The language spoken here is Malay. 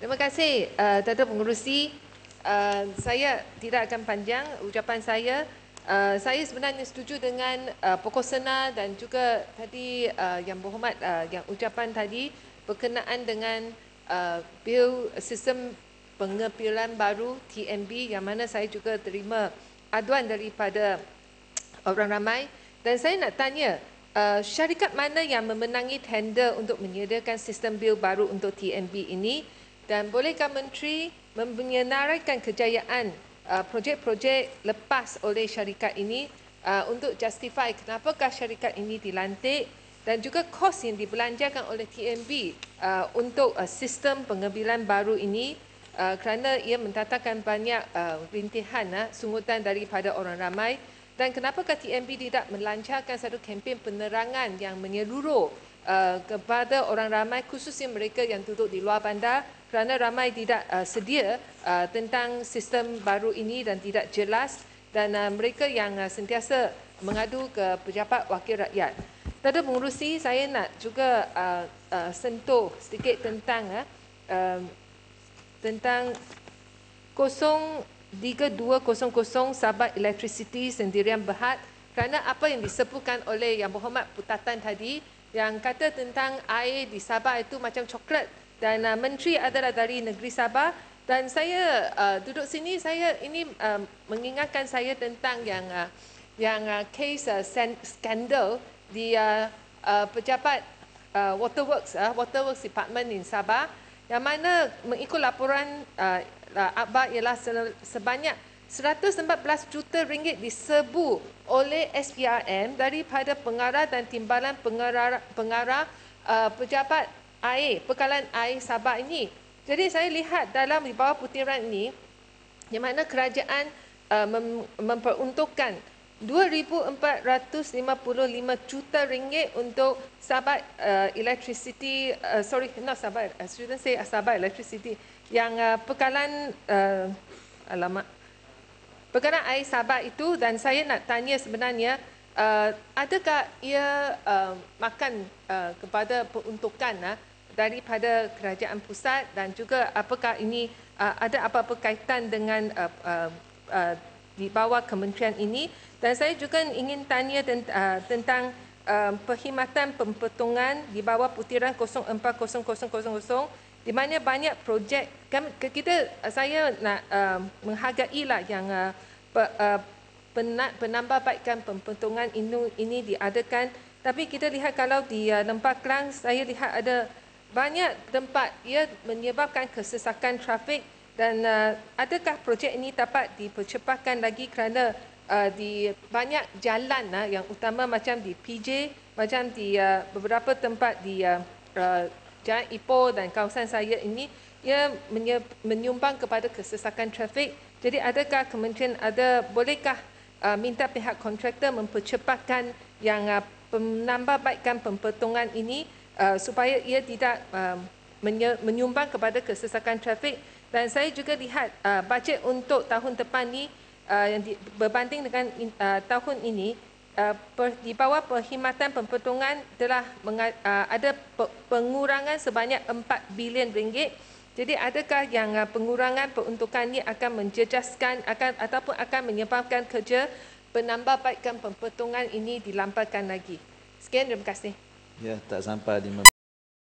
Terima kasih, Datuk Pengerusi. Saya tidak akan panjang ucapan saya. Saya sebenarnya setuju dengan pokok sena dan juga tadi Yang Berhormat yang ucapan tadi berkenaan dengan bil sistem pengepilan baru TMB yang mana saya juga terima aduan daripada orang ramai. Dan saya nak tanya, syarikat mana yang memenangi tender untuk menyediakan sistem bil baru untuk TMB ini? Dan bolehkah Menteri menyenaraikan kejayaan projek-projek lepas oleh syarikat ini untuk justify kenapakah syarikat ini dilantik dan juga kos yang dibelanjakan oleh TMB untuk sistem pengambilan baru ini kerana ia mendatangkan banyak rintihan sungutan daripada orang ramai. Dan kenapakah TMB tidak melancarkan satu kempen penerangan yang menyeluruh kepada orang ramai, khususnya mereka yang duduk di luar bandar, kerana ramai tidak sedia tentang sistem baru ini dan tidak jelas, dan mereka yang sentiasa mengadu ke pejabat wakil rakyat. Datuk Pengerusi, saya nak juga sentuh sedikit tentang 3200 Sabah Electricity Sendirian Berhad, kerana apa yang disebutkan oleh Yang Berhormat Putatan tadi yang kata tentang air di Sabah itu macam coklat dan menteri adalah dari negeri Sabah. Dan saya duduk sini, saya ini mengingatkan saya tentang yang kes skandal di pejabat Waterworks Department in Sabah, yang mana mengikut laporan akhbar ialah sebanyak 114 juta ringgit diserbu oleh SPRM daripada pengarah dan timbalan pengarah pejabat air, Pekalan Air Sabah ini. Jadi saya lihat dalam di bawah butiran ini, di mana kerajaan memperuntukkan 2,455 juta ringgit untuk Sabah Electricity, shouldn't say Sabah Electricity, yang Pekalan Pekalan Air Sabah itu. Dan saya nak tanya sebenarnya, adakah ia makan kepada peruntukan daripada kerajaan pusat, dan juga apakah ini ada apa-apa kaitan dengan di bawah kementerian ini? Dan saya juga ingin tanya tentang perkhidmatan pempotongan di bawah putiran 040000, di mana banyak projek saya nak menghargailah yang penambahbaikan pempotongan ini diadakan. Tapi kita lihat kalau di Lempah Kelang, saya lihat ada banyak tempat ia menyebabkan kesesakan trafik. Dan adakah projek ini dapat dipercepatkan lagi, kerana di banyak jalan yang utama macam di PJ, macam di beberapa tempat di Jalan Ipoh dan kawasan saya ini, ia menyumbang kepada kesesakan trafik. Jadi adakah kementerian bolehkah minta pihak kontraktor mempercepatkan yang penambahbaikan pempotongan ini supaya ia tidak menyumbang kepada kesesakan trafik? Dan saya juga lihat bajet untuk tahun depan ni yang berbanding dengan tahun ini, di bawah perkhidmatan pempotongan telah ada pengurangan sebanyak 4 bilion ringgit. Jadi adakah yang pengurangan peruntukan ini akan menjejaskan ataupun akan menyebabkan kerja penambahbaikan pempotongan ini dilampaukan lagi? Sekian, terima kasih. Ya, tak sampai 5